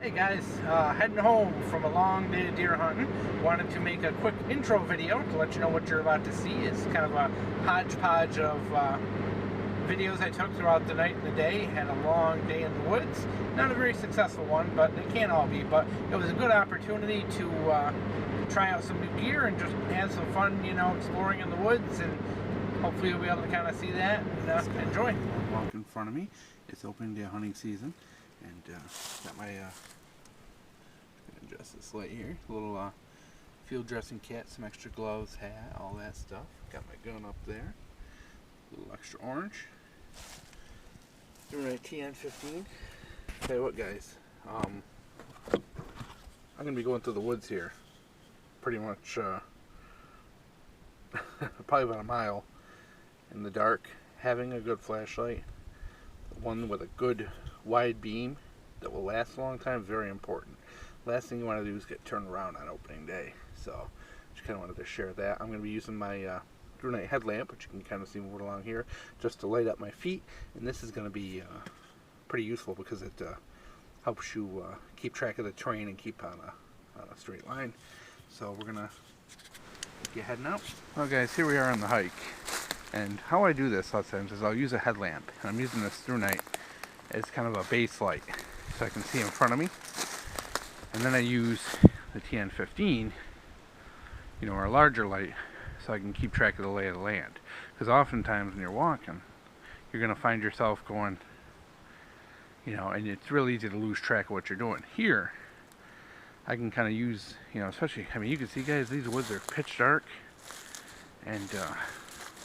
Hey guys, heading home from a long day of deer hunting. Wanted to make a quick intro video to let you know what you're about to see. It's kind of a hodgepodge of videos I took throughout the night and the day. Had a long day in the woods. Not a very successful one, but they can't all be. But it was a good opportunity to try out some new gear and just have some fun, exploring in the woods. And hopefully you'll be able to kind of see that and enjoy. Walk in front of me. It's opening day hunting season. And got my adjust this light here. A little field dressing kit, some extra gloves, hat, all that stuff. Got my gun up there. A little extra orange. Thrunite TN15. Tell you what, guys. I'm gonna be going through the woods here. Pretty much, probably about a mile in the dark. Having a good flashlight, one with a good wide beam that will last a long time, is very important. Last thing you want to do is get turned around on opening day. So just kind of wanted to share that. I'm going to be using my Thrunite headlamp, which you can kind of see moving along here, just to light up my feet. And this is going to be pretty useful because it helps you keep track of the terrain and keep on a straight line. So we're going to get heading out. Well guys, here we are on the hike. And how I do this lots of times is I'll use a headlamp. And I'm using this Thrunite as kind of a base light so I can see in front of me. And then I use the TN15, our larger light, so I can keep track of the lay of the land. Because oftentimes when you're walking, you're going to find yourself going, and it's really easy to lose track of what you're doing. Here, I can kind of use, especially, you can see, guys, these woods are pitch dark. And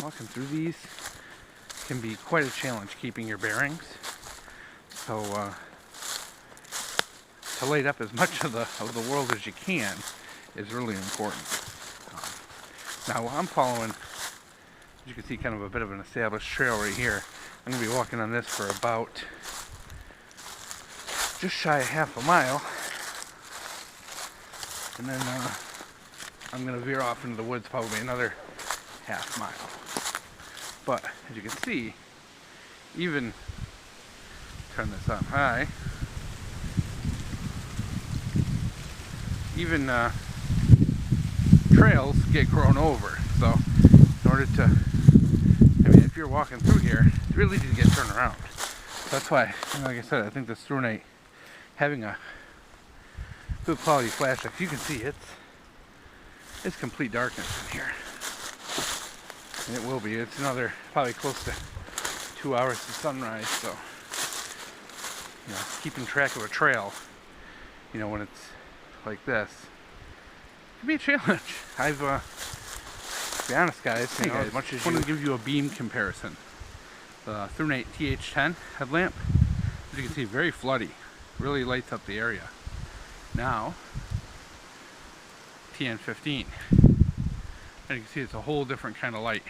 walking through these can be quite a challenge keeping your bearings. So to light up as much of the world as you can is really important. Now I'm following, as you can see, kind of a bit of an established trail right here. I'm going to be walking on this for about just shy of half a mile. And then I'm going to veer off into the woods probably another half mile. But as you can see, even turn this on high, even trails get grown over. So in order to, if you're walking through here, it's really easy to get turned around. So that's why, like I said, I think this Thrunite, having a good quality flashlight, you can see it's complete darkness in here. And it will be. It's another probably close to 2 hours to sunrise, so keeping track of a trail, when it's like this, can be a challenge. I've, to be honest, guys, as much as I want to give you a beam comparison, the Thrunite TH10 headlamp, as you can see, very floody, really lights up the area. Now, TN15, and you can see it's a whole different kind of light.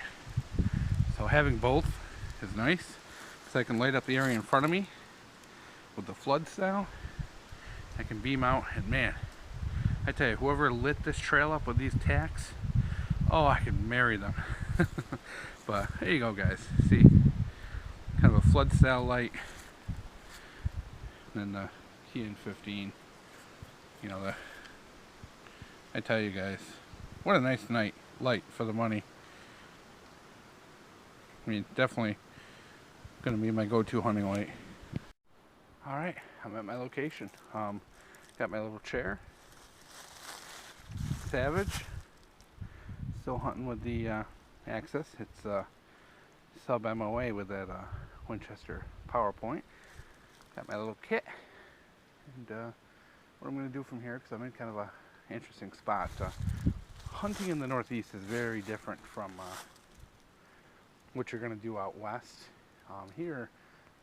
So having both is nice, because I can light up the area in front of me with the flood style. I can beam out, and man, I tell you, whoever lit this trail up with these tacks, oh, I could marry them. But there you go, guys. See, kind of a flood style light. And then the TN15, I tell you guys, what a nice night light for the money. Definitely gonna be my go-to hunting light. All right, I'm at my location. Got my little chair. Savage. Still hunting with the Axis. It's sub MOA with that Winchester PowerPoint. Got my little kit. And what I'm gonna do from here, because I'm in kind of a interesting spot. Hunting in the Northeast is very different from what you're going to do out west. Here,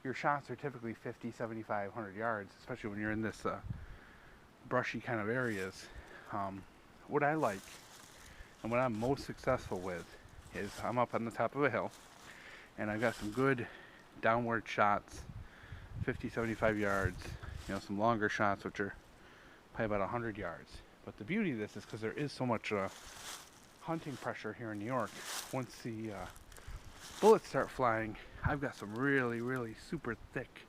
your shots are typically 50, 75, 100 yards, especially when you're in this brushy kind of areas. What I like and what I'm most successful with is I'm up on the top of a hill and I've got some good downward shots, 50, 75 yards, some longer shots which are probably about 100 yards. But the beauty of this is because there is so much hunting pressure here in New York, once the bullets start flying, I've got some really, really super thick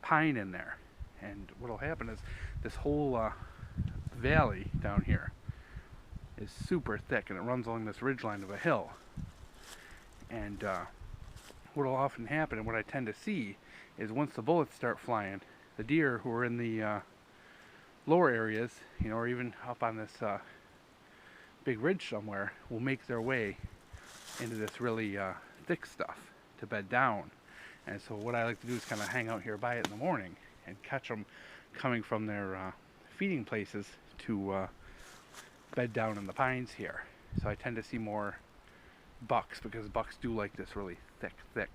pine in there. And what'll happen is this whole valley down here is super thick, and it runs along this ridgeline of a hill. And what'll often happen, and what I tend to see, is once the bullets start flying, the deer who are in the lower areas, you know, or even up on this big ridge somewhere, will make their way into this really thick stuff to bed down. And so what I like to do is kind of hang out here by it in the morning and catch them coming from their feeding places to bed down in the pines here. So I tend to see more bucks, because bucks do like this really thick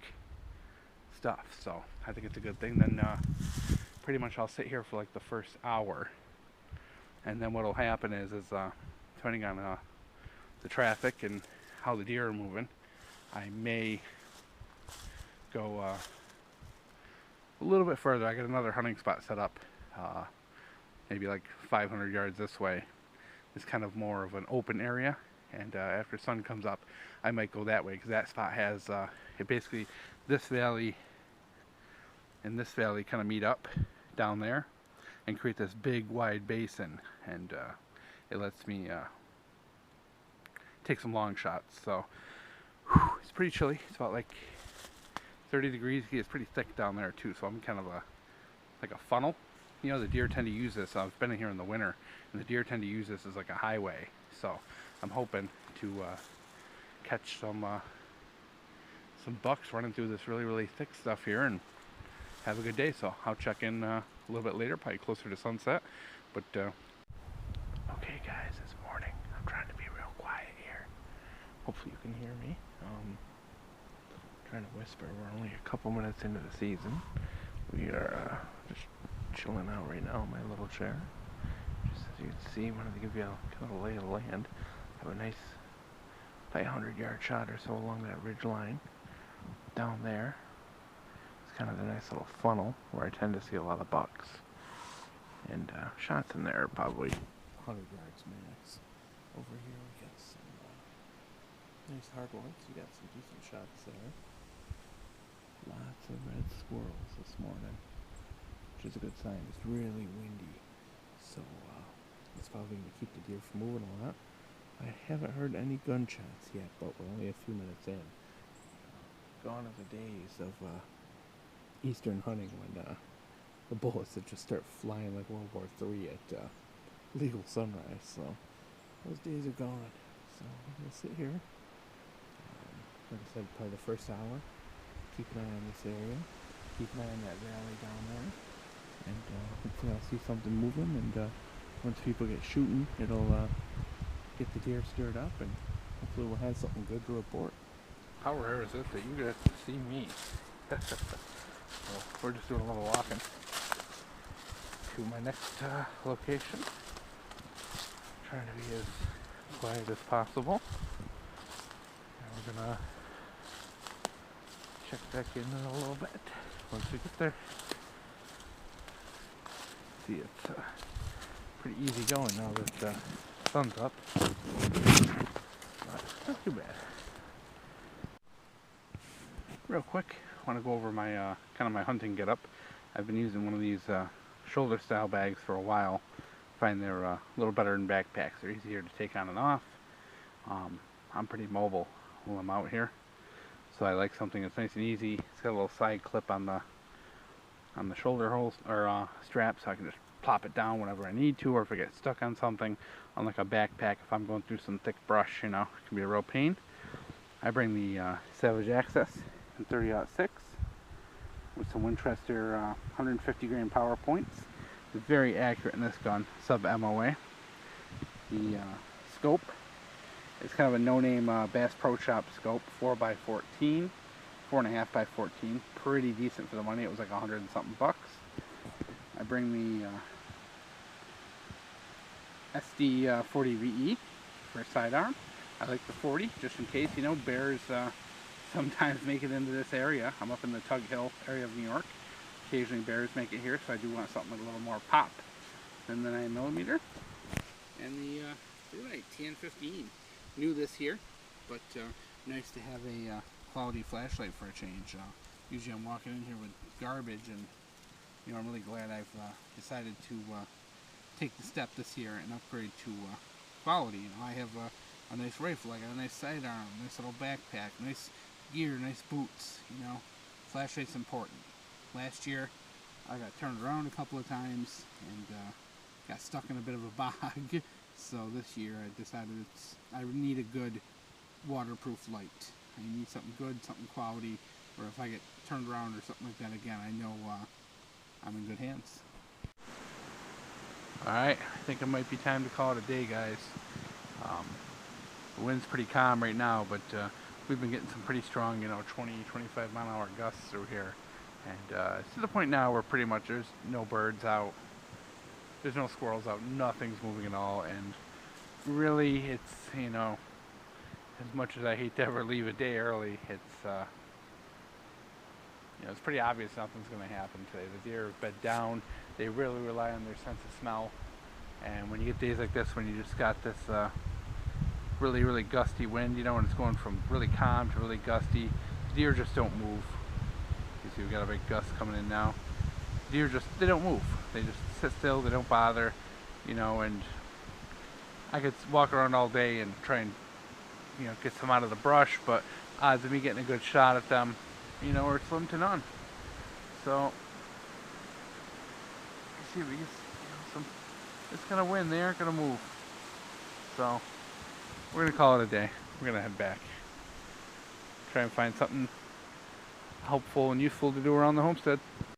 stuff. So I think it's a good thing. Then pretty much I'll sit here for like the first hour, and then what'll happen is depending on the traffic and how the deer are moving, I may go a little bit further. I got another hunting spot set up, maybe like 500 yards this way. It's kind of more of an open area, and after sun comes up, I might go that way, because that spot has it basically, this valley and this valley kind of meet up down there and create this big wide basin, and it lets me take some long shots. So it's pretty chilly. It's about like 30 degrees. It's pretty thick down there too, so I'm kind of like a funnel. You know, the deer tend to use this. I've been in here in the winter, and the deer tend to use this as like a highway. So I'm hoping to catch some bucks running through this really thick stuff here and have a good day. So I'll check in a little bit later, probably closer to sunset. But okay guys, it's morning. I'm trying to be real quiet here. Hopefully you can hear me. Trying to whisper. We're only a couple minutes into the season. We are just chilling out right now in my little chair. Just as you can see, I wanted to give you a kind of lay of the land. Have a nice 500-yard shot or so along that ridge line down there. It's kind of a nice little funnel where I tend to see a lot of bucks. And shots in there are probably 100 yards max. Over here we got some nice hardwoods. We got some decent shots there. Lots of red squirrels this morning, which is a good sign. It's really windy, so it's probably going to keep the deer from moving a lot. I haven't heard any gunshots yet, but we're only a few minutes in. Gone are the days of eastern hunting when the bullets would just start flying like World War III at legal sunrise. So those days are gone. So I'm going to sit here. Like I said, probably the first hour. Keep an eye on this area. Keep an eye on that valley down there. And hopefully I'll see something moving. And once people get shooting, it'll get the deer stirred up. And hopefully we'll have something good to report. How rare is it that you get to see me? Well, we're just doing a little walking to my next location. Trying to be as quiet as possible. And we're gonna check back in a little bit once we get there. See, it's pretty easy going now that the sun's up. But not too bad. Real quick, I want to go over my kind of my hunting getup. I've been using one of these shoulder style bags for a while. I find they're a little better than backpacks. They're easier to take on and off. I'm pretty mobile while I'm out here, so I like something that's nice and easy. It's got a little side clip on the shoulder holes or strap, so I can just plop it down whenever I need to, or if I get stuck on something. Unlike a backpack, if I'm going through some thick brush, you know, it can be a real pain. I bring the Savage Access in 30-06 with some Winchester 150 grain power points. It's very accurate in this gun, sub MOA. The scope is kind of a no-name Bass Pro Shop scope, 4x14, 4.5x14, pretty decent for the money. It was like 100 and something bucks. I bring the SD 40 VE for a sidearm. I like the 40 just in case, you know, bears sometimes make it into this area. I'm up in the Tug Hill area of New York. Occasionally bears make it here, so I do want something with a little more pop than the 9mm. And the Thrunite TN15. New this year, but nice to have a quality flashlight for a change. Usually I'm walking in here with garbage and you know, I'm really glad I've decided to take the step this year and upgrade to quality. You know, I have a nice rifle, I got a nice sidearm, nice little backpack, nice gear, nice boots. You know, flashlight's important. Last year, I got turned around a couple of times and got stuck in a bit of a bog. So this year, I decided I need a good waterproof light. I need something good, something quality, or if I get turned around or something like that again, I know I'm in good hands. Alright, I think it might be time to call it a day, guys. The wind's pretty calm right now, but we've been getting some pretty strong, you know, 20, 25 mile an hour gusts through here. And it's to the point now where pretty much there's no birds out, there's no squirrels out, nothing's moving at all, and really it's, you know, as much as I hate to ever leave a day early, it's, you know, it's pretty obvious nothing's going to happen today. The deer have bed down, they really rely on their sense of smell, and when you get days like this, when you just got this really, really gusty wind, you know, and it's going from really calm to really gusty, the deer just don't move. You see we've got a big gust coming in now. Deer just, they don't move. They just sit still, they don't bother, you know, and I could walk around all day and try and, you know, get some out of the brush, but odds of me getting a good shot at them, you know, are slim to none. So, you see, we just, you know, it's gonna win, they aren't gonna move. So, we're gonna call it a day. We're gonna head back. Try and find something helpful and useful to do around the homestead.